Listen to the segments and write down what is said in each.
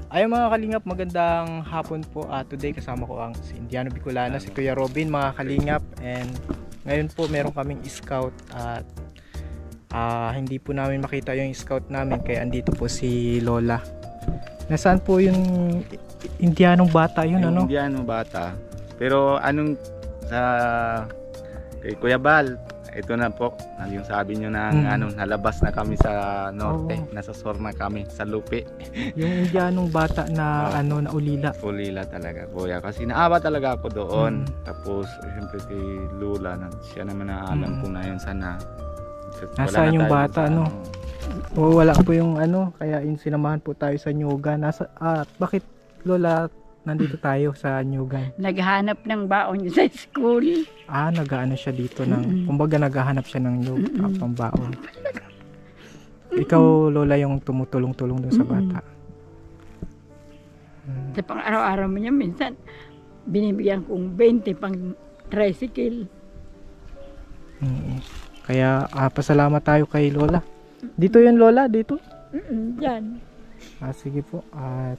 Ayun mga kalingap, magandang hapon po. Today kasama ko ang si Indiano Bicolana, si Kuya Robin mga kalingap. And ngayon po meron kaming scout at hindi po namin makita yung scout namin kaya andito po si Lola. Nasaan po yung Indianong bata yun? Yung ano? Indianong bata. Pero anong sa kay Kuya Bal, ito na po, yung sabi nyo na nalabas na kami sa norte, nasa Sor na kami, sa Lupi. Yung Indianong bata na na ulila. Ulila talaga, kuya. Kasi naawa talaga ako doon. Tapos, siyempre kay Lula, siya naman na alam kung na yun sana. Nasaan yung bata, ano? Wala po yung kaya sinamahan po tayo sa Nyugan. Bakit Lola nandito tayo sa Nyugan? Naghahanap ng baon sa school. Nag-aano siya dito ng, kumbaga naghahanap siya ng pang baon. Ikaw Lola yung tumutulong-tulong dun sa bata. Sa pang araw-araw mo niya, minsan binibigyan kong 20 pang tricycle. Kaya pasalamat tayo kay Lola. Dito yun Lola, dito? Yan. Sige po. At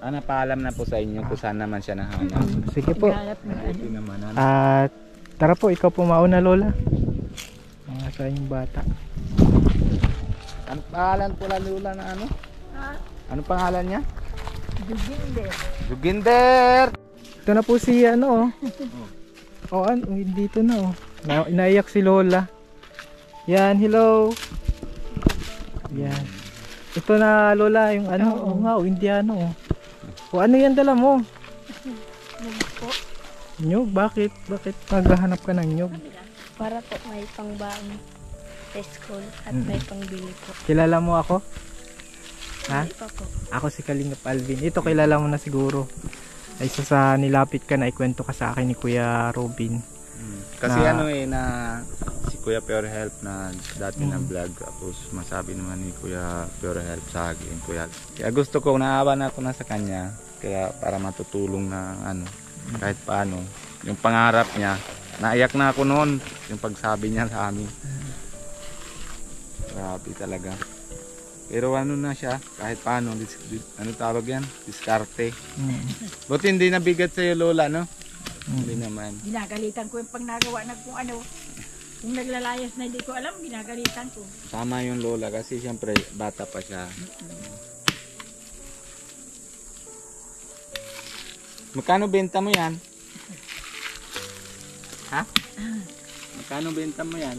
paalam na po sa inyo kung saan naman siya nahanap. sige po. Ito naman. At tara po, ikaw po mauna Lola. Saan yung bata? Ano pangalan po la Lula na ano? Ano pangalan niya? Juginder. Juginder! Ito na po si dito na Inaiyak si Lola. Yan, hello. Yan. Ito na Lola, yung Indiano. Ano yan dala mo? Nyug po. Nyug? Bakit? Bakit naghahanap ka ng nyug? Para po may pangbaon sa school at may pangbili po. Kilala mo ako? Ha? Hindi pa po. Ako si Kalingap Alvin. Ito kilala mo na siguro. Ay isa sa nilapit ka na ikwento ka sa akin ni Kuya Robin. Kasi na si Kuya Pure Help na dati na vlog, tapos masabi naman ni Kuya Pure Help sa akin, kaya gusto ko, naawa na ako na sa kanya, kaya para matutulong na kahit paano yung pangarap niya. Naiyak na ako noon yung pagsabi niya sa amin. Grabe talaga. Pero na siya, kahit paano, tawag yan? Diskarte. Buti hindi nabigat sa'yo Lola, no? Hindi naman. Ginagalitan ko yung pag nagawa na kung kung naglalayas na hindi ko alam, ginagalitan ko. Tama yung Lola kasi siyempre bata pa siya. Magkano benta mo yan? Ha? Magkano benta mo yan?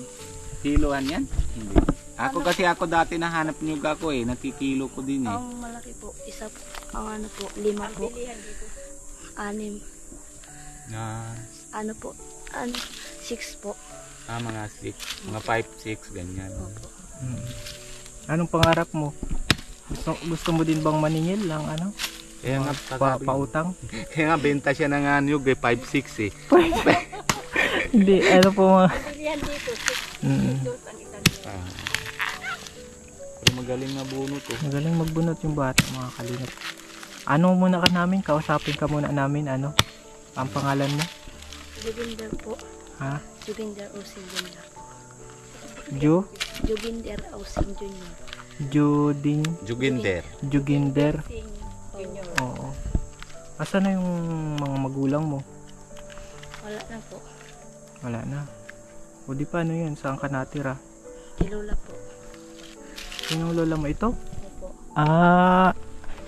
Kilohan yan? Hindi. Ako dati nahanap nyug ako nakikilo ko din eh. Ang malaki po, isa po, ang 5 po. 6. Na 6 po. mga 6, mga 5, 6 ganyan. Opo. Anong pangarap mo? Gusto mo din bang maningil lang Kaya nga pautang? Kaya nga benta siya ng nyug 5, 6 eh. Hindi, po Yan dito, 6 ang isang. Pero magaling na bunot eh. Magaling magbunot yung bata mga kalingap. Muna ka namin? Kausapin ka muna namin ang pangalan mo? Juginder po. Ha? Juginder Osing Jr. Juginder Osing Jr. Juginder. Oo. Asan na yung mga magulang mo? Wala na po. Wala na. O di paano yun? Saan ka natira? Kilula po. Sinong lola mo ito? Opo.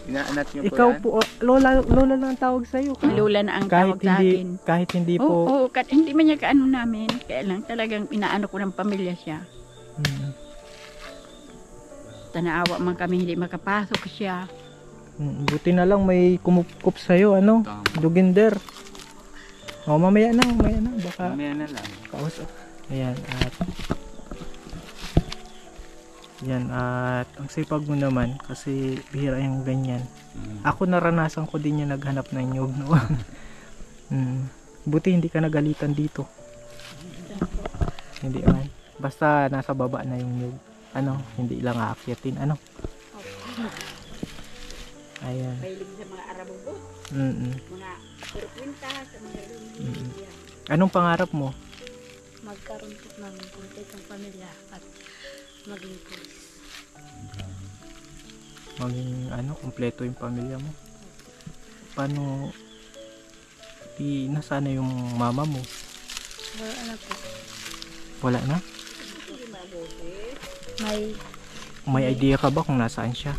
Inaanak niyo po Ikaw yan? po, lola lang ang tawag sa'yo. Lula na ang tawag sa akin. Kahit hindi po. Oo, hindi man niya kaano namin. Kaya lang talagang inaano ko ng pamilya siya. Tanaawa man kami hindi makapasok siya. Buti na lang may kumukup sa'yo, Juginder. Mamaya na. Baka Mamaya na lang. kausap. Ayan, at ang sipag mo naman kasi bihira yung ganyan. Ako naranasan ko din yung naghanap ng nyug noon. Buti hindi ka nagalitan dito. Hindi man. Basta nasa baba na yung nyug. Hindi lang aakyatin. Ayan. Mahilig sa mga Arabugo. Mga purkwinta, sa mga Anong pangarap mo? Magkaroon po ng kompletong pamilya at maging pulis. maging kumpleto yung pamilya mo. Paano nasaan na yung mama mo? Wala na po. Wala na? May idea ka ba kung nasaan siya?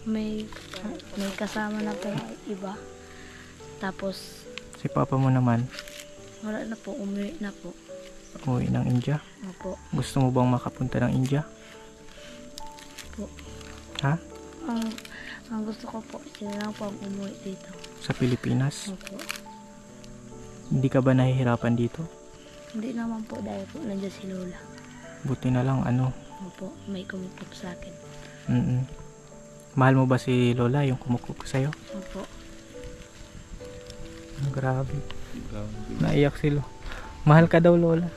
May kasama na po yung iba. Tapos Si papa mo naman, wala na po, umuwi na po. umuwi ng India. Opo. Gusto mo bang makapunta ng India? Po. Ha? Ang gusto ko po, sila lang po ang umuwi dito. Sa Pilipinas? Opo. Hindi ka ba nahihirapan dito? Hindi naman po dahil po nandiyan si Lola. Buti na lang Opo, may kumupop sa akin. Mahal mo ba si Lola yung kumukup sa'yo? Opo. Grabe. Naiyak si Lola. Mahal ka daw, Lola.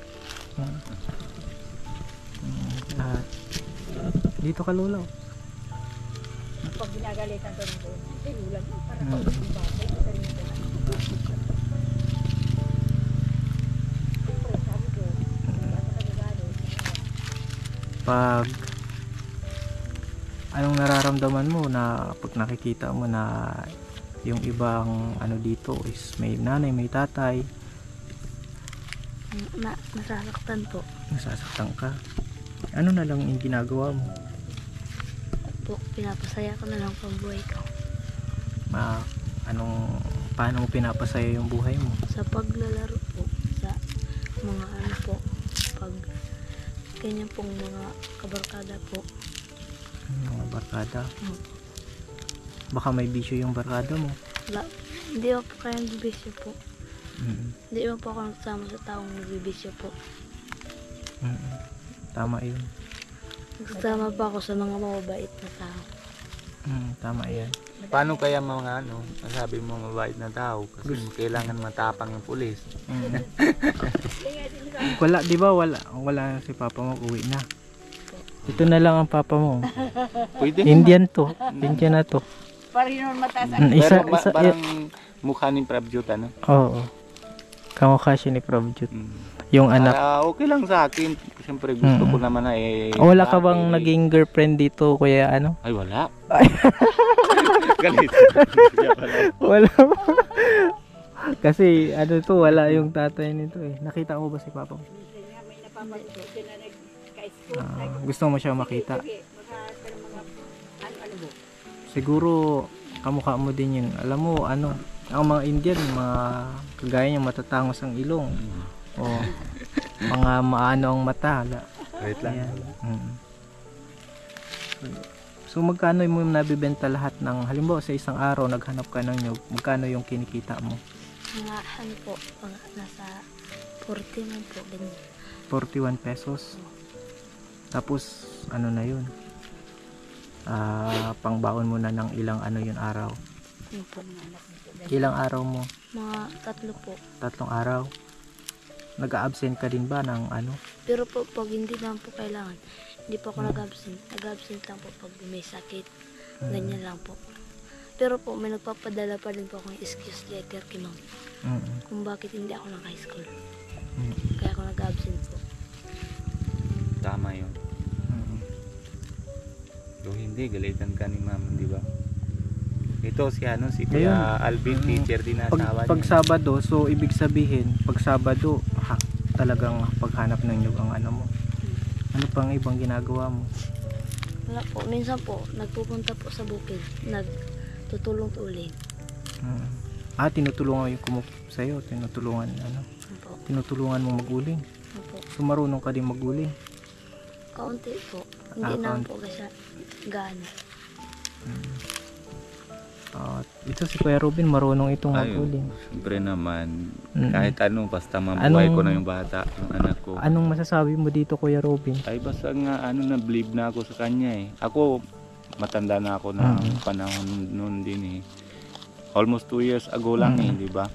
At dito ka, Lola. Pag ginagalitan ko nito, tinulang mo para Mm. pag yung bagay, ito rin ito. Siyempre, sabi ko, ako nagagalit. Pag anong nararamdaman mo na pag nakikita mo na yung ibang dito is may nanay, may tatay, Nasasaktan po. nasasaktan ka? Ano na lang yung ginagawa mo? Po, pinapasaya ko na lang po ang buhay ko. Paano mo pinapasaya yung buhay mo? Sa paglalaro po, sa mga po, pag ganyan pong mga kabarkada po. Mga barkada. Opo. Baka may bisyo yung barkada mo. Hindi po kayang bibisyo po. Hindi po ako nagsama sa taong nagbibisyo po. Tama yun. Nagsama pa ako sa mga mababait na tao. Tama yan. Paano kaya mga masabi mo mabait na tao? Kasi kailangan matapang yung pulis. Wala, di ba? Wala si papa mo, uwi na. Ito na lang ang papa mo. Pwede. Indian to. Indian na to. Parang yun mataas Pero Isa, parang mukha ni Prabjot, Oo. Kamukha siya ni Prabjot. Yung anak. Okay lang sa akin. Siyempre gusto ko naman na Wala ka bang naging girlfriend dito, kuya Ay, wala. Galit. Wala. Kasi wala yung tatay nito eh. Nakita mo ba si papa mo? may napapagod din na nagka-school. Gusto mo siya makita. Sige, baka sa mga ano mo. Siguro kamukha mo din yun. Alam mo ang mga Indian, mga kagaya niya matatangos ang ilong. O mga maano ang mata. Wait lang. Ayan. So magkano mo nabibenta lahat ng, halimbawa sa isang araw naghanap ka ng nyug, magkano yung kinikita mo? Mga po, mga nasa 40 man po, ganyan. 41 pesos. Tapos na yun? Pangbaon mo na ng ilang yun araw. Yun po. Ilang araw mo? Mga 3 po. 3 araw. Nag-absent ka din ba ng Pero po, pag hindi naman po kailangan, hindi po ako nag-absent. Nag-absent lang po pag may sakit. Ganyan lang po. Pero po, may nagpapadala pa din po akong excuse letter kay ma'am. Kung bakit hindi ako naka-high school. Kaya ako nag-absent po. Tama yun. So hindi, galitan ka ni ma'am, di ba? Ito si Kuya Alvin, teacher din na asawa pag niya. Sabado, so ibig sabihin, pag Sabado, talagang paghanap ng nyug ang mo. Ano pang ibang ginagawa mo? Wala po. Minsan po, nagpupunta po sa bukid. Nagtutulong-tuling. Tinutulungan yung kumukup sa'yo. Tinutulungan, Opo. tinutulungan mo maguling. Opo. So marunong ka din maguling. Kaunti po. Hindi naman po kasi gaano. Ito si Kuya Robin, marunong itong maguling. Siyempre naman, kahit basta mabuhay ko na yung bata, yung anak ko. Anong masasabi mo dito, Kuya Robin? Ay basta nga na-believe na ako sa kanya eh. Ako, matanda na ako ng panahon noon din eh. Almost 2 years ago lang di ba?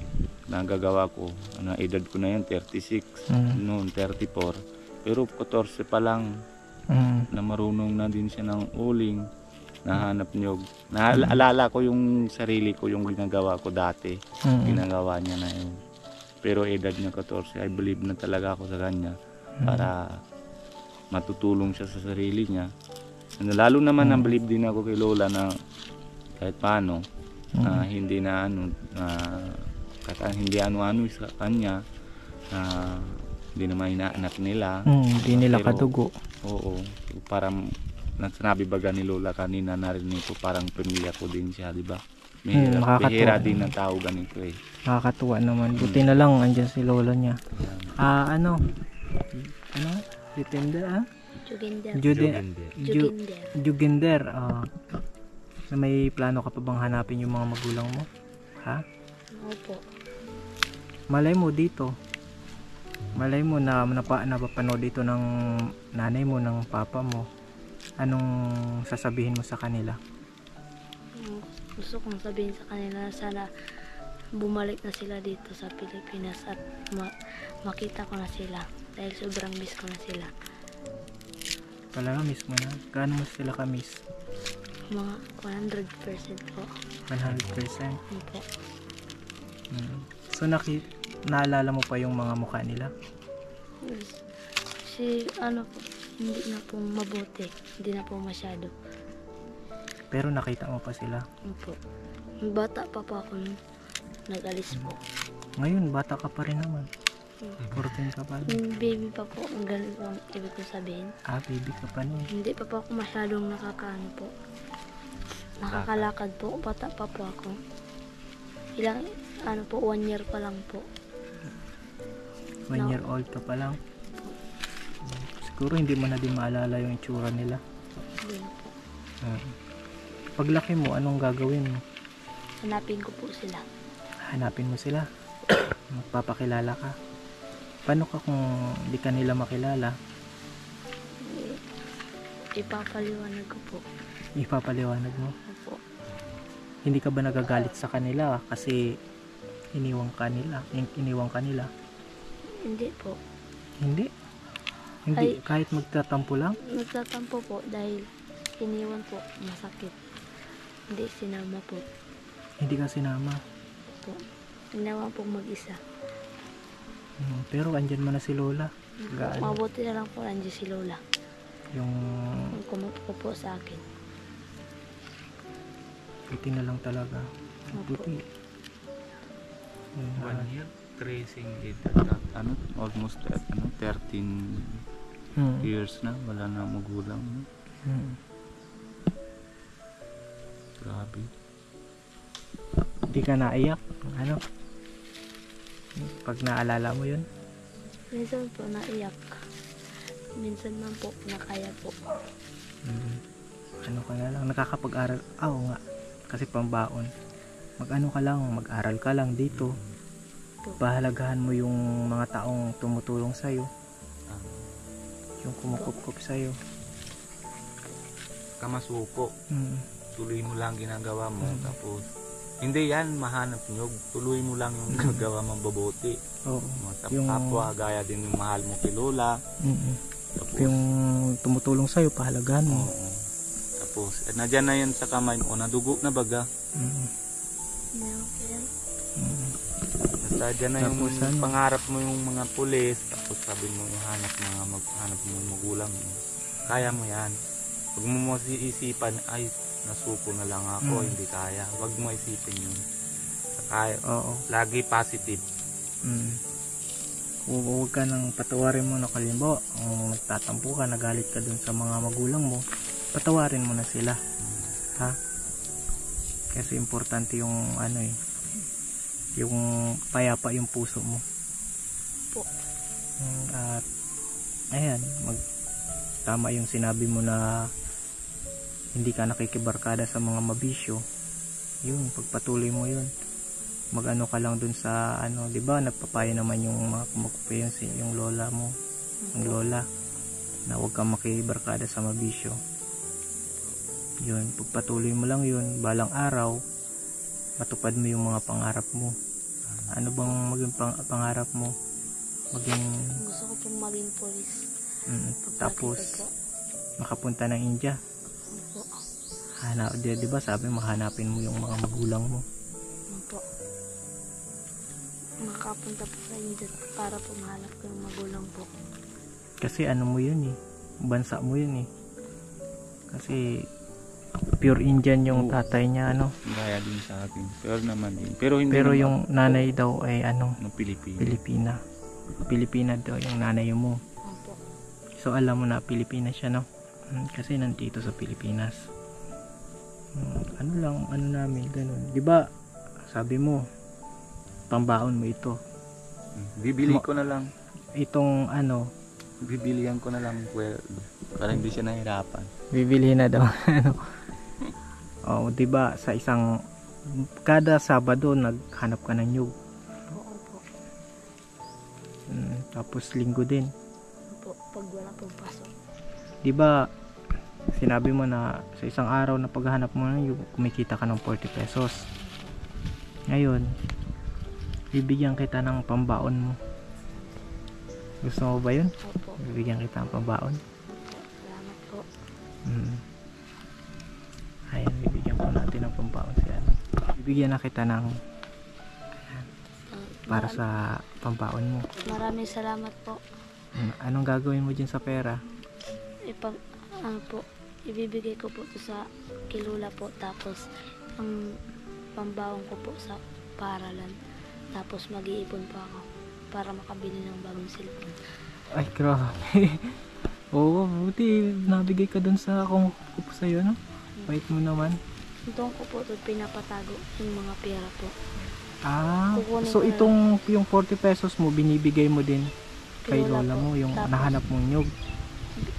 Nagagawa ko. Edad ko na yun, 36. Noon, 34. Pero 14 pa lang na marunong na din siya ng uling. Nahanap nyog. Naalala ko yung sarili ko, yung ginagawa ko dati. Ginagawa niya na yun. Pero edad niya 14, I believe na talaga ako sa kanya para matutulong siya sa sarili niya. Lalo naman ang believe din ako kay Lola na kahit paano hindi na ano hindi ano sa kanya, hindi naman inaanak nila. Hindi nila Pero, kadugo. Oo, parang sinabi baga ni Lola kanina, narinig ko parang pamilya ko din siya, di ba? Nakakatuwa. Bihira din ng tao ganito eh. Nakakatuwa naman. Buti na lang andyan si Lola niya. Ano? Jutender, Juginder. Juginder. Na may plano ka pa bang hanapin yung mga magulang mo? Ha? Opo. Malay mo dito. Malay mo na napapanood dito ng nanay mo, ng papa mo. Anong sasabihin mo sa kanila? Gusto kong sabihin sa kanila, sana bumalik na sila dito sa Pilipinas at makita ko na sila dahil sobrang miss ko na sila. Talaga miss mo na? Gaano mo sila ka-miss? Mga 100% po. 100%? Opo. So naalala mo pa yung mga mukha nila? Po, hindi na po mabuti. Hindi na po masyado. Pero nakita mo pa sila? Opo. Bata pa po ako nung nag-alis po. Ngayon, bata ka pa rin naman. 14 ka pa rin. Baby pa po, ang ganun po ang ibig ko sabihin. Baby ka pa nun. Hindi pa po ako masyadong nakakaano po. Nakakalakad po, bata pa po ako. Ilang, 1 year pa lang po. 1 year old ka pa lang. Siguro hindi mo na din maalala yung itsura nila. Hindi po. Paglaki mo, anong gagawin mo? Hanapin ko po sila. Hanapin mo sila. Magpapakilala ka. Paano ka kung hindi ka nila makilala? Ipapaliwanag ko po. Ipapaliwanag mo? Opo. Hindi ka ba nagagalit sa kanila kasi iniwang ka nila? Hindi po. Hindi? Hindi, kahit magtatampo lang? Nagtatampo po dahil iniwan po, masakit. Hindi sinama po. Hindi ka sinama? Po. Ginawa pong mag-isa. Pero andyan mo na si Lola. Gaano? Mabuti na lang po nandiyan si Lola. Yung Kumupo po sa akin. buti na lang talaga. Buti. 1 year, tracing it. Almost 13 years na, wala na magulang. Grabe. Hindi ka naiyak? Ano? Pag naalala mo yun? Minsan po naiyak. Minsan man po nakaya po. Ano ka na lang? Nakakapag-aral? Oo nga. Kasi pambaon. Mag-ano ka lang? Mag-aral ka lang dito. Pahalagahan mo yung mga taong tumutulong sa'yo. Yung kumukup-kup sa'yo. Kamasuko. Tuloy mo lang ginagawa mo. Tapos, hindi yan mahanap nyo. Tuloy mo lang yung ginagawa mong babuti. Oo. Sa Yung kapwa, gaya din yung mahal mo kay Lola. Tapos, yung tumutulong sa'yo, pahalagahan mo. oo. Tapos, nadyan na yan sa kamay mo. Nadugo na baga. Meron po yan. Basta dyan na yung Tapos ano? pangarap mo yung mga pulis. Tapos sabi mo, hanap mo yung magulang mo. Kaya mo yan. Huwag mo isipan, ay, nasuko na lang ako, hindi kaya. Huwag mo isipin yun. Kaya, Oo. lagi positive. Huwag ka nang patawarin mo na kalimbawa. Kung nagtatampo ka, nagalit ka dun sa mga magulang mo, patawarin mo na sila. Ha? Kasi importante yung yung payapa yung puso mo. Po. At ayan, tama yung sinabi mo na hindi ka nakikibarkada sa mga mabisyo. Yun, pagpatuloy mo yun. Mag-ano ka lang dun sa di ba nagpapaya naman yung mga kumukupi yung lola mo, yung lola, na huwag kang makibarkada sa mabisyo. Yun, pagpatuloy mo lang yun, balang araw matupad mo yung mga pangarap mo. Ano bang maging pangarap mo? Gusto ko pong maging polis. Tapos makapunta ng India. Opo. Di ba sabi mahanapin mo yung mga magulang mo? Opo. Makapunta po sa India para po mahanap ko yung magulang po. Kasi mo yun bansa mo yun Kasi pure Indian yung tatay niya, ano. Gaya din sa akin. Pero naman din. Pero hindi Pero naman yung nanay daw ay ano, ng Pilipino. Pilipina daw yung nanay mo. Opo. So alam mo na Pilipina siya, no? Kasi nandito sa Pilipinas. Ano namin ganun. 'Di ba? Sabi mo pambaon mo ito. Bibili ko na lang. Itong ano, Bibilihan ko na lang well, para hindi siya nahirapan. bibili na daw ano. Oh, 'di ba sa kada Sabado naghanap ka ng nyug. Opo. Tapos Linggo din. Opo. Pag wala pong pasok. 'Di ba? Sinabi mo na sa isang araw na paghahanap mo ng nyug, kumikita ka ng 40 pesos. Ngayon, bibigyan kita ng pambaon mo. Gusto mo ba 'yun? Opo. Bibigyan kita ng pambaon. Salamat po. Ayan, bibigyan po natin ng pambaon si ano. Bibigyan na kita ng para sa pambaon mo. Maraming salamat po. Anong gagawin mo dyan sa pera? Ano po, ibibigay ko po to sa kilula po, tapos ang pambaon ko po sa paralan, tapos mag-iipon pa ako para makabili ng bagong cellphone. Ay, grabe. Oo, buti nabigay ka dun sa kung ko sa'yo, no? Wait mo naman. Doon ko po ito pinapatago yung mga pera po. So Kukunin ko na itong yung 40 pesos mo binibigay mo din kay Lola lola po. mo, yung Tapos, nahanap mong nyug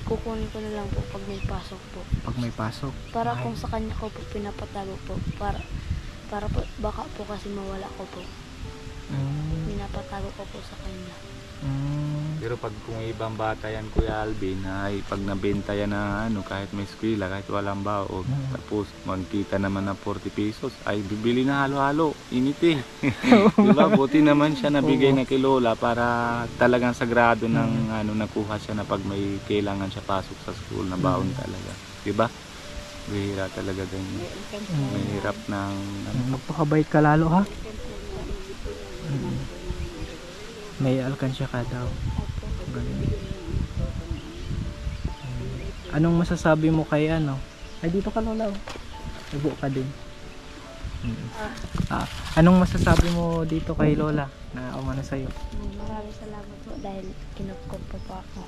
Kukunin ko na lang po pag may pasok po. pag may pasok. Para Ay. kung sa kanya ko po pinapatago po, para po baka po kasi mawala ko po. Pinapatago ko po sa kanya. Pero pag kung ibang bata yan, Kuya Alvin, ay pag nabenta yan na ano, kahit may eskwela, kahit walang baon, tapos magkita naman na 40 pesos, ay bibili na halo-halo, init eh. Diba? Buti naman siya nabigay na kay Lola para talagang sagrado ng ano, nakuha siya na pag may kailangan siya pasok sa school na baon talaga. Diba? Bihira talaga ganyan. Mahirap ng ano. Magpakabait ka lalo, ha? May alkansya ka daw. Ganun. Anong masasabi mo kay ano? Ay, dito ka lola. Ibo ka din. Anong masasabi mo dito kay lola na umano sa'yo? Maraming salamat po dahil kinupkup po ako.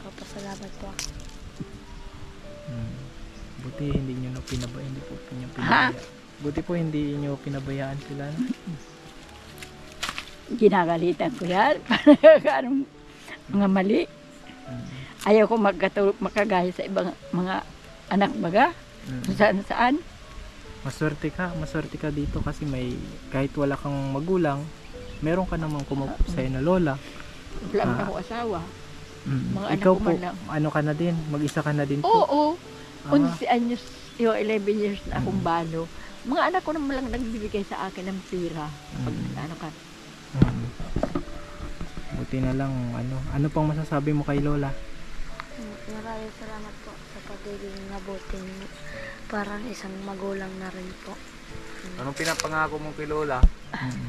Kapasalamat po ako. Buti hindi nyo pinabayaan. Buti po hindi nyo pinabayaan sila. No? Ginagalitan ko yan para anong mga mali. Ayaw ko makagaya sa ibang mga anak baga. Saan. Maswerte ka dito kasi may kahit wala kang magulang, meron ka namang kumukup sa'yo na lola. Wala man ako asawa. Mga anak Ikaw ko po, man lang. ano ka na din? Mag-isa ka na din po? Oo. 11 anyos, 11 years na akong balo. Mga anak ko naman lang nagbibigay sa akin ng pira. Pag ano ka. Buti na lang, ano pang masasabi mo kay lola? Maraming salamat po sa pagiging mabuting parang isang magulang na rin po. Anong pinapangako mo kay Lola?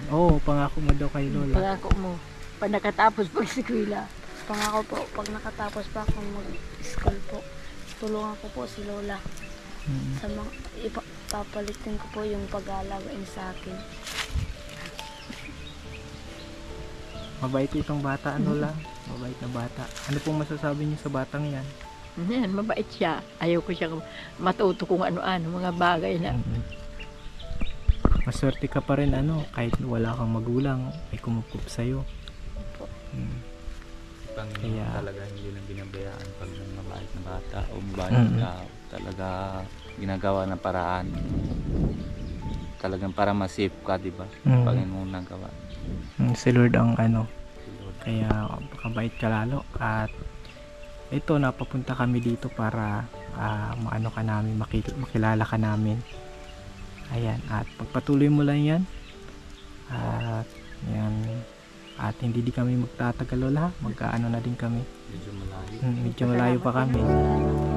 Oo, pangako mo daw kay lola. Pangako mo. Pag nakatapos pag sikwila. Pangako po, pag nakatapos pa akong mag-school po, tulungan ko po si Lola. Sa mga papalitin ko po yung pag-aalawain sa akin. Mabait itong bata, lola. Mabait na bata. Ano pong masasabi niyo sa batang yan? Yan, mabait siya. Ayaw ko siya matuto kung ano-ano, mga bagay na. Maswerte ka pa rin, kahit wala kang magulang, ay kumukup sa'yo. Kaya talaga hindi lang binabayaan pag ng mabait na bata o mabait na tao. Talaga ginagawa ng paraan. Talagang para ma-safe ka, di ba? Panginoon ng gawa. Si Lord ang kaya makabait ka lalo. At ito, napapunta kami dito para maano ka namin, makilala ka namin. Ayan, at pagpatuloy mo lang yan. At yan, at hindi di kami magtatagal lola, magkaano na din kami. Medyo malayo. Medyo malayo pa kami. Salamat